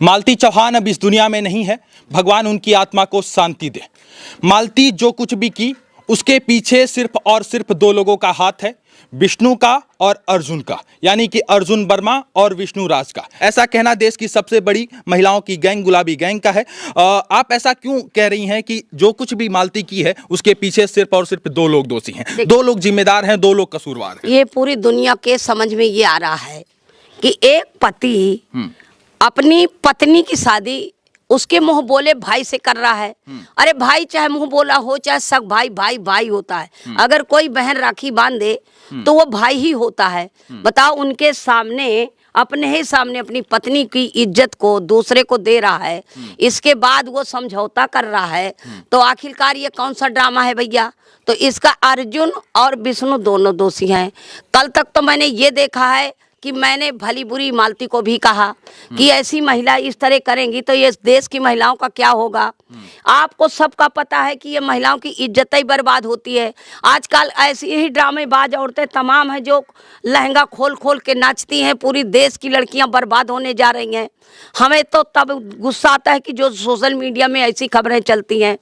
मालती चौहान अब इस दुनिया में नहीं है, भगवान उनकी आत्मा को शांति दे। मालती जो कुछ भी की, उसके पीछे सिर्फ और सिर्फ दो लोगों का हाथ है, विष्णु का और अर्जुन का, यानी कि अर्जुन वर्मा और विष्णु राज का। ऐसा कहना देश की सबसे बड़ी महिलाओं की गैंग गुलाबी गैंग का है। आप ऐसा क्यों कह रही हैं कि जो कुछ भी मालती की है उसके पीछे सिर्फ और सिर्फ दो लोग दोषी हैं, दो लोग जिम्मेदार हैं, दो लोग कसूरवार हैं? ये पूरी दुनिया के समझ में ये आ रहा है कि एक पति अपनी पत्नी की शादी उसके मुंह बोले भाई से कर रहा है। अरे भाई चाहे मुंह बोला हो चाहे सग भाई, भाई भाई होता है। अगर कोई बहन राखी बांध दे तो वो भाई ही होता है। बताओ, उनके सामने, अपने ही सामने अपनी पत्नी की इज्जत को दूसरे को दे रहा है, इसके बाद वो समझौता कर रहा है, तो आखिरकार ये कौन सा ड्रामा है भैया? तो इसका अर्जुन और विष्णु दोनों दोषी हैं। कल तक तो मैंने ये देखा है कि मैंने भली बुरी मालती को भी कहा कि ऐसी महिला इस तरह करेंगी तो ये देश की महिलाओं का क्या होगा। आपको सबका पता है कि ये महिलाओं की इज्जत ही बर्बाद होती है। आजकल ऐसी ही ड्रामेबाज औरतें तमाम हैं जो लहंगा खोल खोल के नाचती हैं। पूरी देश की लड़कियां बर्बाद होने जा रही हैं। हमें तो तब गुस्सा आता है कि जो सोशल मीडिया में ऐसी खबरें चलती हैं।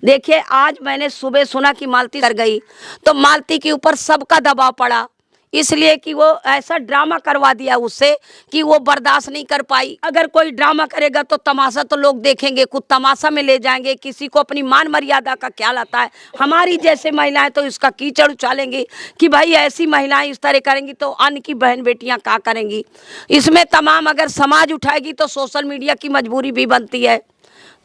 देखिए, आज मैंने सुबह सुना कि मालती कर गई, तो मालती के ऊपर सबका दबाव पड़ा, इसलिए कि वो ऐसा ड्रामा करवा दिया उससे कि वो बर्दाश्त नहीं कर पाई। अगर कोई ड्रामा करेगा तो तमाशा तो लोग देखेंगे, कुछ तमाशा में ले जाएंगे। किसी को अपनी मान मर्यादा का ख्याल आता है। हमारी जैसे महिलाएं तो इसका कीचड़ उछालेंगी कि भाई ऐसी महिलाएं इस तरह करेंगी तो अन्य की बहन बेटियां क्या करेंगी। इसमें तमाम अगर समाज उठाएगी तो सोशल मीडिया की मजबूरी भी बनती है।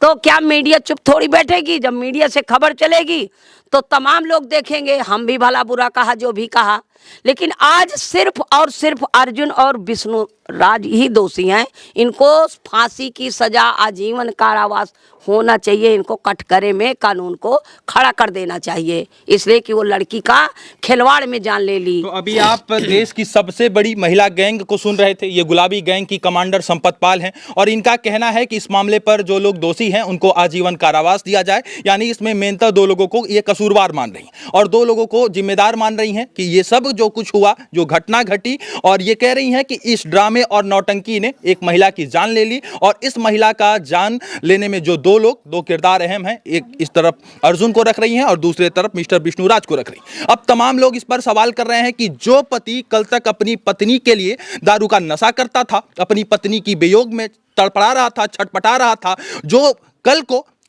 तो क्या मीडिया चुप थोड़ी बैठेगी? जब मीडिया से खबर चलेगी तो तमाम लोग देखेंगे। हम भी भला बुरा कहा, जो भी कहा, लेकिन आज सिर्फ और सिर्फ अर्जुन और विष्णु राज ही दोषी हैं। इनको फांसी की सजा, आजीवन कारावास होना चाहिए। इनको कटघरे में कानून को खड़ा कर देना चाहिए, इसलिए कि वो लड़की का खिलवाड़ में जान ले ली। तो अभी आप देश की सबसे बड़ी महिला गैंग को सुन रहे थे। ये गुलाबी गैंग की कमांडर संपत पाल हैं और इनका कहना है कि इस मामले पर जो लोग दोषी हैं उनको आजीवन कारावास दिया जाए। यानी इसमें मेनता दो लोगों को ये कसूरवार मान रही हैं और दो लोगों को जिम्मेदार मान रही हैं कि ये सब जो कुछ हुआ, जो घटना घटी, और ये कह रही हैं कि इस ड्रामे और नौटंकी ने एक महिला की जान ले ली। और इस महिला का जान लेने में जो दो लोग, दो किरदार अहम हैं, एक इस तरफ अर्जुन को रख रही हैं और दूसरे तरफ मिस्टर विष्णु राज को रख रही हैं। अब तमाम लोग इस पर सवाल कर रहे हैं कि जो पति कल तक अपनी पत्नी के लिए दारू का नशा करता था, अपनी पत्नी की वियोग में तड़पड़ा रहा था, छटपटा रहा था, जो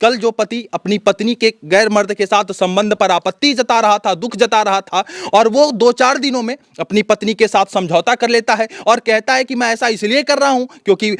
कल जो पति अपनी पत्नी के गैर मर्द के साथ संबंध पर आपत्ति जता रहा था, दुख जता रहा था, और वो 2-4 दिनों में अपनी पत्नी के साथ समझौता कर लेता है और कहता है कि मैं ऐसा इसलिए कर रहा हूं क्योंकि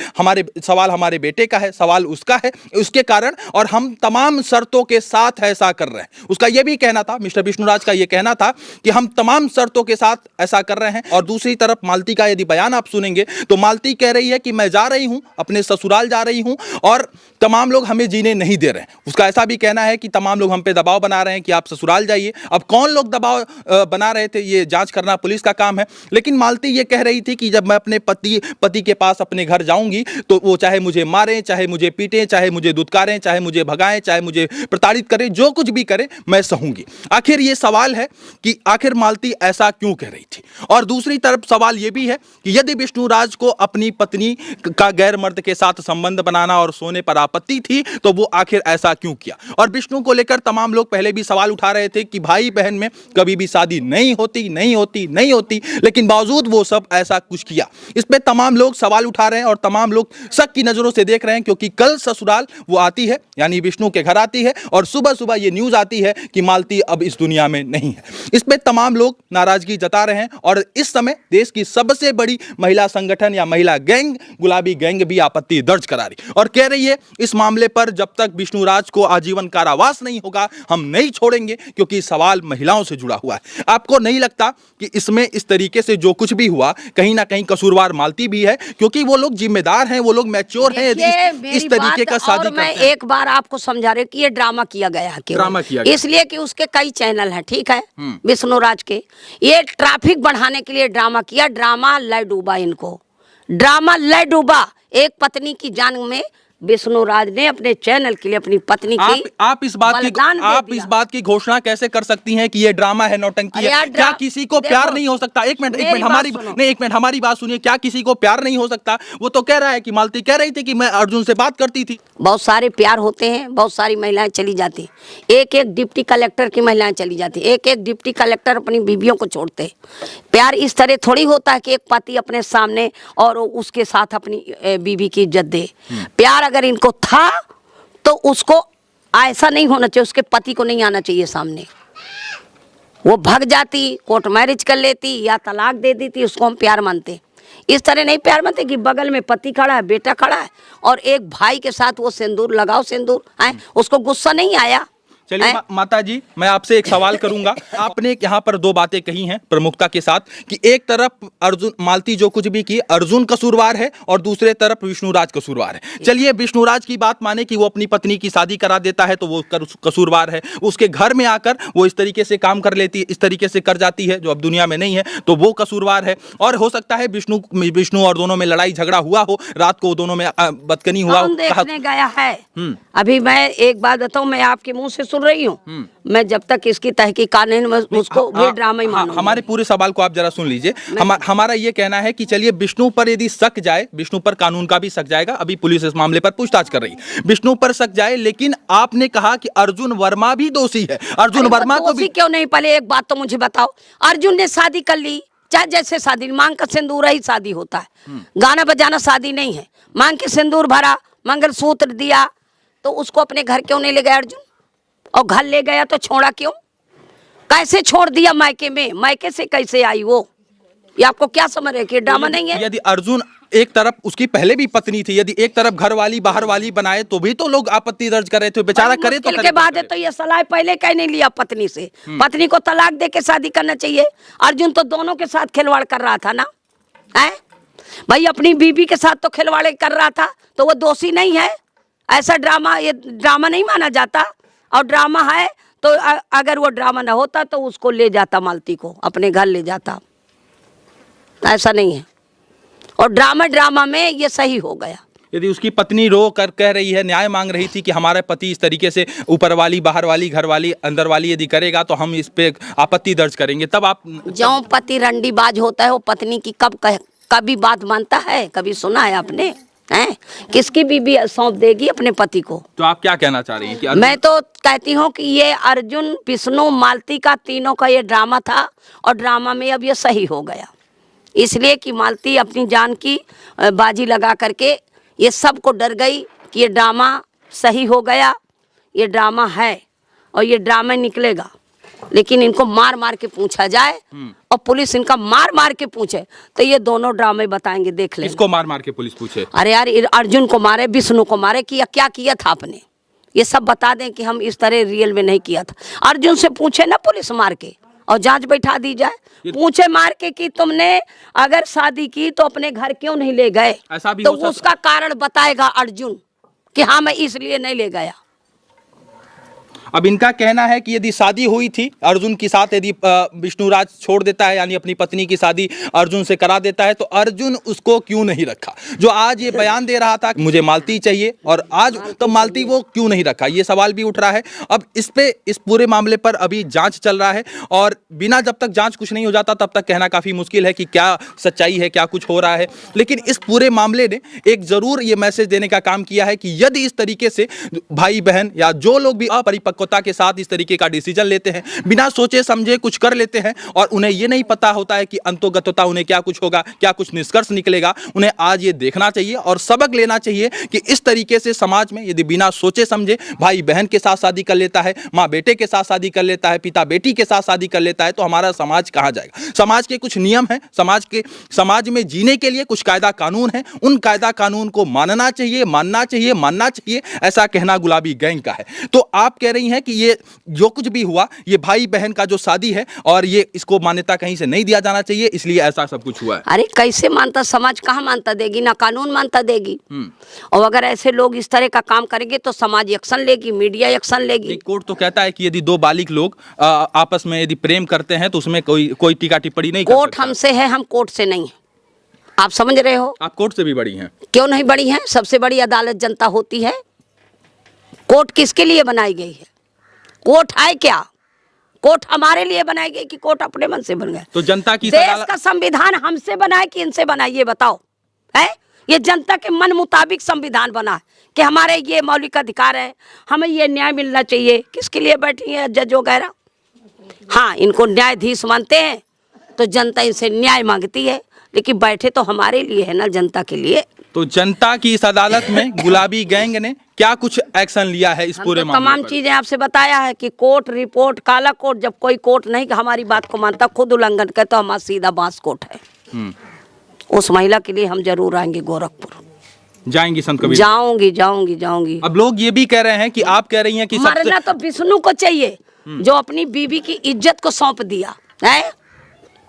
सवाल हमारे बेटे का है, सवाल उसका है, उसके कारण, और हम तमाम शर्तों के साथ ऐसा कर रहे हैं। उसका यह भी कहना था, मिस्टर विष्णुराज का यह कहना था कि हम तमाम शर्तों के साथ ऐसा कर रहे हैं। और दूसरी तरफ मालती का यदि बयान आप सुनेंगे तो मालती कह रही है कि मैं जा रही हूं, अपने ससुराल जा रही हूं और तमाम लोग हमें जीने नहीं दे रहे हैं। उसका ऐसा भी कहना है कि तमाम लोग हम पे दबाव बना रहे हैं कि आप ससुराल जाइए। अब कौन लोग दबाव बना रहे थे, ये जांच करना पुलिस का काम है। लेकिन मालती ये कह रही थी कि जब मैं अपने पति के पास अपने घर जाऊंगी तो वो चाहे मुझे मारें, चाहे मुझे पीटें, चाहे मुझे दुत्कारें, चाहे मुझे भगाएं, चाहे मुझे प्रताड़ित करें, जो कुछ भी करें मैं सहूंगी। आखिर ये सवाल है कि आखिर मालती ऐसा क्यों कह रही थी। और दूसरी तरफ सवाल ये भी है कि यदि विष्णु राज को अपनी पत्नी का गैर मर्द के साथ संबंध बनाना और सोने पर आपत्ति थी तो वो आखिर ऐसा क्यों किया। और विष्णु को लेकर तमाम लोग पहले भी सवाल उठा रहे थे कि भाई बहन में कभी भी शादी नहीं होती, लेकिन बावजूद वो सब ऐसा कुछ किया। इस पे तमाम लोग सवाल उठा रहे हैं और तमाम लोग शक की नजरों से देख रहे हैं, क्योंकि कल ससुराल वो आती है, यानी विष्णु के घर आती है, और सुबह सुबह ये न्यूज आती है कि मालती अब इस दुनिया में नहीं है। इस पे तमाम लोग नाराजगी जता रहे हैं और इस समय देश की सबसे बड़ी महिला संगठन या महिला गैंग गुलाबी गैंग भी आपत्ति दर्ज करा रही और कह रही है इस मामले पर जब तक विष्णु राज को आजीवन कारावास नहीं होगा हम नहीं छोड़ेंगे, क्योंकि सवाल महिलाओं से जुड़ा हुआ है। आपको नहीं लगता कि इसमें इस तरीके से जो कुछ भी हुआ कहीं ना कहीं कसूरवार मालती भी है, क्योंकि वो लोग जिम्मेदार हैं, वो लोग मैच्योर हैं इस तरीके का शादी करते हैं। मैं एक बार आपको समझा रही हूँ कि ये ड्रामा किया गया, ड्रामा किया गया इसलिए कि उसके कई चैनल हैं, ठीक है, विष्णु राज के, ये ट्रैफिक बढ़ाने के लिए ड्रामा किया। ड्रामा लय डूबा, इनको ड्रामा लय डूबा। एक पत्नी की जान में विष्णुराज ने अपने चैनल के लिए अपनी पत्नी की आप इस बात की घोषणा कैसे कर सकती हैं कि ये ड्रामा है, नौटंकी है? क्या किसी को प्यार नहीं हो सकता? एक मिनट हमारी बात सुनिए। क्या किसी को प्यार नहीं हो सकता? वो तो कह रहा है कि मालती कह रही थी कि मैं अर्जुन से बात करती थी। बहुत सारे प्यार होते हैं, बहुत सारी महिलाएं चली जाती हैं। एक एक डिप्टी कलेक्टर की महिलाएं चली जाती हैं, एक एक डिप्टी कलेक्टर अपनी बीवियों को छोड़ते हैं। प्यार इस तरह थोड़ी होता है कि एक पति अपने सामने और उसके साथ अपनी बीवी की इज्जत दे। प्यार अगर इनको था तो उसको ऐसा नहीं होना चाहिए, उसके पति को नहीं आना चाहिए सामने। वो भाग जाती, कोर्ट मैरिज कर लेती या तलाक दे देती, उसको हम प्यार मानते। इस तरह नहीं प्यार मानते कि बगल में पति खड़ा है, बेटा खड़ा है और एक भाई के साथ वो सिंदूर लगाओ, सिंदूर है, उसको गुस्सा नहीं आया। चलिए माता जी, मैं आपसे एक सवाल करूंगा। आपने यहाँ पर दो बातें कही हैं प्रमुखता के साथ कि एक तरफ अर्जुन, मालती जो कुछ भी की, अर्जुन कसूरवार है और दूसरे तरफ विष्णुराज कसूरवार है। चलिए विष्णुराज की बात माने कि वो अपनी पत्नी की शादी करा देता है तो वो कसूरवार है। उसके घर में आकर वो इस तरीके से काम कर लेती है, इस तरीके से कर जाती है जो अब दुनिया में नहीं है, तो वो कसूरवार है। और हो सकता है विष्णु और दोनों में लड़ाई झगड़ा हुआ हो, रात को दोनों में बदकनी हुआ हो। देखने गया है। अभी मैं एक बात बताऊं, मैं आपके मुंह से सुन रही हूँ, मैं जब तक इसकी तहकीकात नहीं उसको भी ड्रामा ही मानूंगी। हमारे पूरे सवाल को आप जरा सुन लीजिए। हमारा ये कहना है कि चलिए विष्णु पर यदि शक जाए, विष्णु पर कानून का भी शक जाएगा, अभी पुलिस इस मामले पर पूछताछ कर रही है, विष्णु पर शक जाए, लेकिन आपने कहा कि अर्जुन वर्मा भी दोषी है। अर्जुन वर्मा को भी क्यों नहीं? पहले एक बात तो मुझे बताओ, अर्जुन ने शादी कर ली, चाहे जैसे शादी, मांग का सिंदूर ही शादी होता है, गाना बजाना शादी नहीं है। मांग के सिंदूर भरा, मंगलसूत्र दिया, तो उसको अपने घर क्यों नहीं ले गया अर्जुन? और घर ले गया तो छोड़ा क्यों? कैसे छोड़ दिया मायके में? मायके से कैसे आई वो? ये आपको क्या समझ रहे कि ड्रामा नहीं है? यदि अर्जुन एक तरफ उसकी पहले भी पत्नी थी, यदि एक तरफ घर वाली बाहर वाली बनाए तो भी तो लोग आपत्ति दर्ज कर रहे थे। बेचारा करे तो के बाद है तो ये सलाह पहले कहीं नहीं लिया पत्नी से। पत्नी को तलाक दे के शादी करना चाहिए। अर्जुन तो दोनों के साथ खिलवाड़ कर रहा था ना, है भाई, अपनी बीबी के साथ तो खिलवाड़ कर रहा था, तो वो दोषी नहीं है? ऐसा ड्रामा, ये ड्रामा नहीं माना जाता। और ड्रामा है तो अगर वो ड्रामा ना होता तो उसको ले जाता, मालती को अपने घर ले जाता। ऐसा नहीं है। और ड्रामा में ये सही हो गया। यदि उसकी पत्नी रो कर कह रही है, न्याय मांग रही थी कि हमारे पति इस तरीके से ऊपर वाली, बाहर वाली, घर वाली, अंदर वाली यदि करेगा तो हम इस पे आपत्ति दर्ज करेंगे, तब आप जो पति रंडीबाज होता है वो पत्नी की कभी बात मानता है? कभी सुना है आपने? हैं? किसकी बीबी सौंप देगी अपने पति को? तो आप क्या कहना चाह रही हैं कि मैं तो कहती हूँ कि ये अर्जुन, विष्णु, मालती का तीनों का ये ड्रामा था और ड्रामा में अब ये सही हो गया, इसलिए कि मालती अपनी जान की बाजी लगा करके ये सबको डर गई कि ये ड्रामा सही हो गया, ये ड्रामा है और ये ड्रामा निकलेगा। लेकिन इनको मार मार के पूछा जाए और पुलिस इनका मार मार के पूछे तो ये दोनों ड्रामे बताएंगे, देख ले। इसको मार मार के पुलिस पूछे? अरे यार, अर्जुन को मारे, विष्णु को मारे, किया क्या किया था आपने, ये सब बता दें कि हम इस तरह रियल में नहीं किया था। अर्जुन से पूछे ना पुलिस मार के, और जांच बैठा दी जाए। पूछे मार के कि तुमने अगर शादी की तो अपने घर क्यों नहीं ले गए, ऐसा भी तो उसका कारण बताएगा अर्जुन कि हाँ मैं इसलिए नहीं ले गया। अब इनका कहना है कि यदि शादी हुई थी अर्जुन के साथ, यदि विष्णुराज छोड़ देता है यानी अपनी पत्नी की शादी अर्जुन से करा देता है, तो अर्जुन उसको क्यों नहीं रखा? जो आज ये बयान दे रहा था मुझे मालती चाहिए, और आज तो मालती वो क्यों नहीं रखा, ये सवाल भी उठ रहा है। अब इस पूरे मामले पर अभी जांच चल रहा है और बिना जब तक जांच कुछ नहीं हो जाता तब तक कहना काफी मुश्किल है कि क्या सच्चाई है, क्या कुछ हो रहा है। लेकिन इस पूरे मामले ने एक जरूर ये मैसेज देने का काम किया है कि यदि इस तरीके से भाई बहन या जो लोग भी अपरिपक्वता के साथ इस तरीके का डिसीजन लेते हैं, बिना सोचे समझे कुछ कर लेते हैं और उन्हें यह नहीं पता होता है कि अंतोगतता उन्हें क्या कुछ होगा, क्या कुछ निष्कर्ष निकलेगा, उन्हें आज ये देखना चाहिए और सबक लेना चाहिए कि इस तरीके से समाज में यदि बिना सोचे समझे भाई बहन के साथ शादी कर लेता है, माँ बेटे के साथ शादी कर लेता है, पिता बेटी के साथ शादी कर लेता है, तो हमारा समाज कहाँ जाएगा? समाज के कुछ नियम हैं, समाज में जीने के लिए कुछ कायदा कानून है, उन कायदा कानून को मानना चाहिए, मानना चाहिए, ऐसा कहना गुलाबी गैंग का है। तो आप कह रही हैं कि ये जो कुछ भी हुआ, ये भाई बहन का जो शादी है और ये इसको मान्यता कहीं से नहीं दिया जाना चाहिए, इसलिए ऐसा सब कुछ हुआ है। अरे कैसे मानता, समाज कहाँ मानता देगी, ना कानून मानता देगी। और अगर ऐसे लोग इस तरह का काम करेंगे तो समाज एक्शन लेगी, मीडिया एक्शन लेगी। कोर्ट तो कहता है कि यदि दो बालिग लोग आपस में यदि प्रेम करते हैं तो उसमें कोई टीका टिप्पणी नहीं कर सकता। कोर्ट हमसे है, हम कोर्ट से नहीं है। आप समझ रहे हो? आप कोर्ट से भी बड़ी हैं। क्यों नहीं बड़ी हैं? सबसे बड़ी अदालत जनता होती है। कोर्ट किसके लिए बनाई गई है? कोर्ट है क्या? कोर्ट हमारे लिए बनाई गई कि कोर्ट अपने मन से बन गए? तो जनता की देश का संविधान हमसे बना है कि इनसे बना है? ये बताओ। है ये जनता के मन मुताबिक संविधान बना है कि हमारे ये मौलिक अधिकार है, हमें ये न्याय मिलना चाहिए। किसके लिए बैठी है जज वगैरह? हाँ, इनको न्यायाधीश मानते हैं तो जनता इनसे न्याय मांगती है, लेकिन बैठे तो हमारे लिए है ना, जनता के लिए। तो जनता की इस अदालत में गुलाबी गैंग ने क्या कुछ एक्शन लिया है इस पूरे मामले तमाम पर? चीजें आपसे बताया है कि कोर्ट रिपोर्ट, काला कोर्ट। जब कोई कोर्ट नहीं हमारी बात को मानता, खुद उल्लंघन करे, तो हमारा सीधा बांस कोर्ट है। उस महिला के लिए हम जरूर आएंगे गोरखपुर। जाएंगी संत कबीर? जाऊंगी। अब लोग ये भी कह रहे हैं कि आप कह रही हैं कि मरना तो विष्णु को चाहिए जो अपनी बीवी की इज्जत को सौंप दिया है।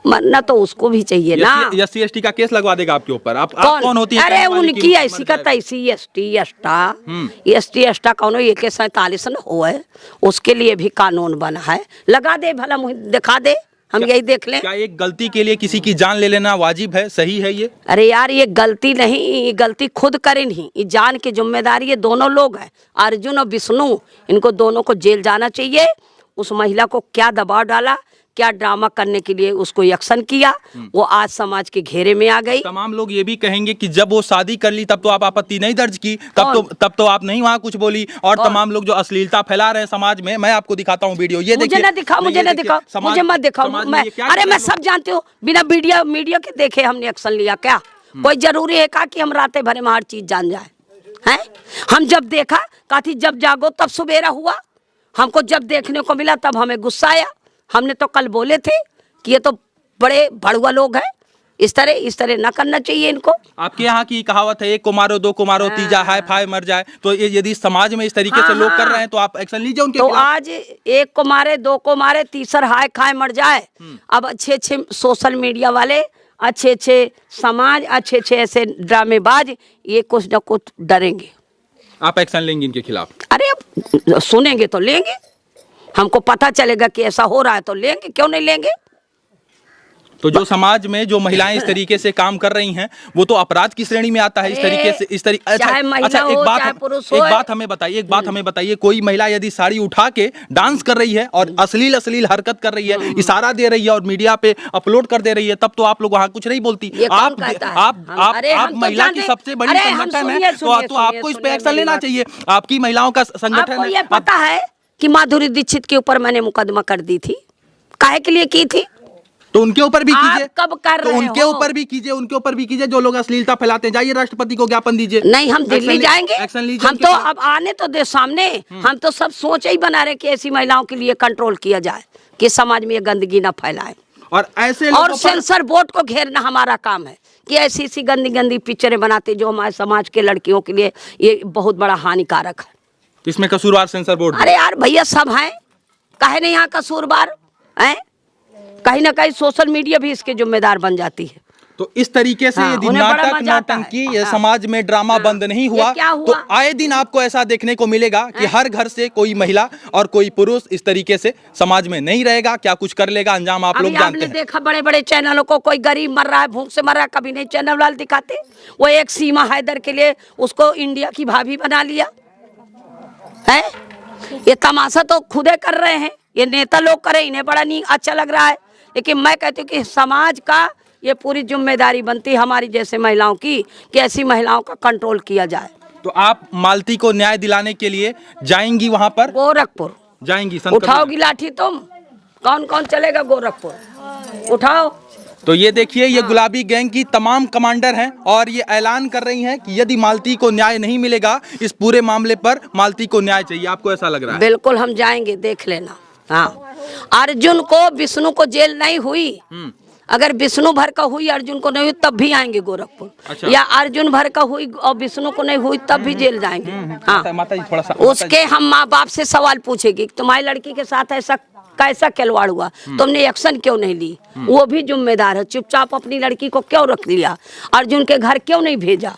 मरना तो उसको भी चाहिए ना। SC/ST का केस लगवा देगा आपके ऊपर? आप कौन होती है? अरे उनकी ऐसी का तैसी ST/ST कौन? 147 न हो है, उसके लिए भी कानून बना है। लगा दे भला, मुझे दिखा दे, हम यही देख लें। क्या एक गलती के लिए किसी की जान ले लेना वाजिब है? सही है ये? अरे यार, ये गलती नहीं, ये गलती खुद करे नहीं। ये जान की जिम्मेदारी ये दोनों लोग हैं, अर्जुन और विष्णु। इनको दोनों को जेल जाना चाहिए। उस महिला को क्या दबाव डाला, क्या ड्रामा करने के लिए उसको एक्शन किया, वो आज समाज के घेरे में आ गई। तमाम लोग ये भी कहेंगे कि जब वो शादी कर ली तब तो आप आपत्ति नहीं दर्ज की, तब तो आप नहीं वहाँ कुछ बोली। और तमाम लोग जो अश्लीलता फैला रहे हैं समाज में, मैं आपको दिखाता हूँ वीडियो, ये देखिए। मुझे ना दिखाओ, मुझे मत दिखाओ। अरे मैं सब जानती हूँ, बिना मीडिया के देखे हमने एक्शन लिया क्या? कोई जरूरी है कि हम रातें भरे में हर चीज जान जाए? हैं? हम जब देखा काथी, जब जागो तब सुबेरा हुआ। हमको जब देखने को मिला तब हमें गुस्सा आया। हमने तो कल बोले थे कि ये तो बड़े भड़ुआ लोग हैं, इस तरह ना करना चाहिए इनको। आपके यहाँ की कहावत है, एक को मारो, दो को मारो, तीजा हाय फाय मर जाए। तो यदि समाज में इस तरीके से लोग कर रहे हैं तो आप एक्शन लीजिए उनके तो खिलाफ। आज एक को मारे, दो को मारे, तीसरा हाय खाए मर जाए। अब अच्छे सोशल मीडिया वाले, अच्छे समाज, अच्छे ऐसे ड्रामेबाज, ये कुछ न कुछ डरेंगे। आप एक्शन लेंगे इनके खिलाफ? अरे अब सुनेंगे तो लेंगे, हमको पता चलेगा कि ऐसा हो रहा है तो लेंगे, क्यों नहीं लेंगे? तो जो समाज में जो महिलाएं इस तरीके से काम कर रही हैं वो तो अपराध की श्रेणी में आता है इस तरीके से। चाहे महिला हो, चाहे पुरुष हो। एक बात हमें बताइए, कोई महिला यदि साड़ी उठा के डांस कर रही है और अश्लील हरकत कर रही है, इशारा दे रही है और मीडिया पे अपलोड कर दे रही है, तब तो आप लोग वहाँ कुछ नहीं बोलती। आप महिला की सबसे बड़ी संगठन है तो आपको इस पे एक्शन लेना चाहिए। आपकी महिलाओं का संगठन है। ये पता है कि माधुरी दीक्षित के ऊपर मैंने मुकदमा कर दी थी, काहे के लिए की थी? तो उनके ऊपर भी कीजिए। कब कर रहे हो? उनके ऊपर भी कीजिए जो लोग अश्लीलता फैलाते हैं। जाइए राष्ट्रपति को ज्ञापन दीजिए। नहीं, हम दिल्ली जाएंगे। हम तो अब आने तो दे सामने। हम तो सब सोच ही बना रहे कि ऐसी महिलाओं के लिए कंट्रोल किया जाए कि समाज में ये गंदगी ना फैलाए। और ऐसे और सेंसर बोर्ड को घेरना हमारा काम है कि ऐसी गंदी पिक्चरें बनाते जो हमारे समाज के लड़कियों के लिए ये बहुत बड़ा हानिकारक है। इसमें कसूरवार सेंसर बोर्ड? अरे यार भैया, सब हैं, काहे नहीं यहाँ कसूरवार हैं? कहीं ना कहीं सोशल मीडिया भी इसके जिम्मेदार बन जाती है। तो इस तरीके से यदि नाटक नौटंकी ये समाज में ड्रामा बंद नहीं हुआ तो आए दिन आपको ऐसा देखने को मिलेगा कि हर घर से कोई महिला और कोई पुरुष इस तरीके से समाज में नहीं रहेगा। क्या कुछ कर लेगा अंजाम आप लोग जानते हैं। देखा बड़े बड़े चैनलों को, कोई गरीब मर रहा है, भूख से मर रहा है, कभी नहीं चैनल वाले दिखाते। वो एक सीमा हैदर के लिए उसको इंडिया की भाभी बना लिया है। ये तमाशा तो खुदे कर रहे हैं, ये नेता लोग करे, इन्हें बड़ा नहीं अच्छा लग रहा है। लेकिन मैं कहती हूँ कि समाज का ये पूरी जिम्मेदारी बनती है हमारी जैसे महिलाओं की कि ऐसी महिलाओं का कंट्रोल किया जाए। तो आप मालती को न्याय दिलाने के लिए जाएंगी वहां पर? गोरखपुर जाएंगी? उठाओगी लाठी तुम? कौन चलेगा गोरखपुर? उठाओ। तो ये देखिए, ये गुलाबी गैंग की तमाम कमांडर हैं और ये ऐलान कर रही हैं कि यदि मालती को न्याय नहीं मिलेगा इस पूरे मामले पर, मालती को न्याय चाहिए। आपको ऐसा लग रहा है? बिल्कुल, हम जाएंगे, देख लेना। हाँ, अर्जुन को विष्णु को जेल नहीं हुई, अगर विष्णु भर का हुई अर्जुन को नहीं हुई तब भी आएंगे गोरखपुर। अच्छा। या अर्जुन भर का हुई और विष्णु को नहीं हुई तब भी जेल जाएंगे। हाँ, माता जी थोड़ा सा उसके हम माँ बाप से सवाल पूछेगी तुम्हारी लड़की के साथ ऐसा कैसा खिलवाड़ हुआ, तुमने एक्शन क्यों नहीं ली? वो भी जिम्मेदार है। चुपचाप अपनी लड़की को क्यों रख लिया? अर्जुन के घर क्यों नहीं भेजा?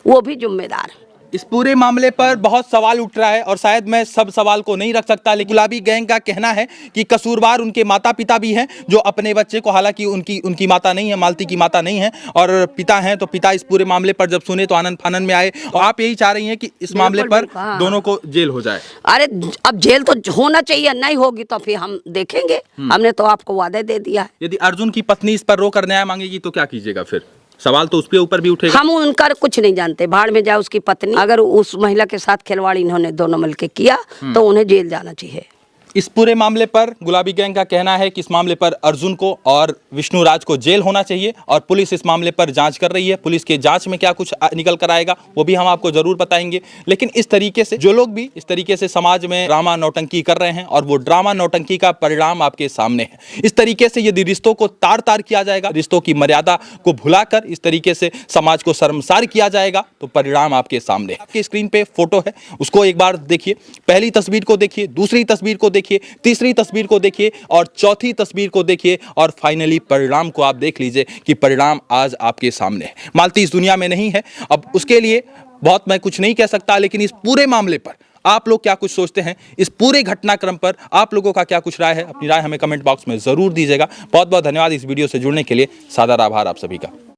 वो भी जिम्मेदार है। इस पूरे मामले पर बहुत सवाल उठ रहा है और शायद मैं सब सवाल को नहीं रख सकता, लेकिन गुलाबी गैंग का कहना है कि कसूरवार उनके माता पिता भी हैं, जो अपने बच्चे को, हालांकि उनकी माता नहीं है, मालती की माता नहीं है और पिता हैं, तो पिता इस पूरे मामले पर जब सुने तो आनंद फानन में आए। और आप यही चाह रही हैं कि इस मामले पर दोनों को जेल हो जाए? अरे अब जेल तो होना चाहिए, नहीं होगी तो फिर हम देखेंगे। हमने तो आपको वादा दे दिया है। यदि अर्जुन की पत्नी इस पर रोकर न्याय मांगेगी तो क्या कीजिएगा? फिर सवाल तो उसके ऊपर भी उठेगा। हम उनका कुछ नहीं जानते, भाड़ में जाए उसकी पत्नी। अगर उस महिला के साथ खिलवाड़ इन्होंने दोनों मिलकर किया तो उन्हें जेल जाना चाहिए। इस पूरे मामले पर गुलाबी गैंग का कहना है कि इस मामले पर अर्जुन को और विष्णु राज को जेल होना चाहिए और पुलिस इस मामले पर जांच कर रही है। पुलिस के जांच में क्या कुछ निकल कर आएगा वो भी हम आपको जरूर बताएंगे। लेकिन इस तरीके से जो लोग भी इस तरीके से समाज में ड्रामा नौटंकी कर रहे हैं और वो ड्रामा नौटंकी का परिणाम आपके सामने है। इस तरीके से यदि रिश्तों को तार तार किया जाएगा, रिश्तों की मर्यादा को भुलाकर इस तरीके से समाज को शर्मसार किया जाएगा तो परिणाम आपके सामने है। आपके स्क्रीन पे फोटो है, उसको एक बार देखिए। पहली तस्वीर को देखिए, दूसरी तस्वीर को देखिए, तीसरी तस्वीर को देखिए और चौथी तस्वीर को देखिए और फाइनली परिणाम को आप देख लीजिए कि परिणाम आज आपके सामने है। मालती इस दुनिया में नहीं है, अब उसके लिए बहुत मैं कुछ नहीं कह सकता, लेकिन इस पूरे मामले पर आप लोग क्या कुछ सोचते हैं, इस पूरे घटनाक्रम पर आप लोगों का क्या कुछ राय है? अपनी राय हमें कमेंट बॉक्स में जरूर दीजिएगा। बहुत बहुत धन्यवाद इस वीडियो से जुड़ने के लिए। सादर आभार आप सभी का।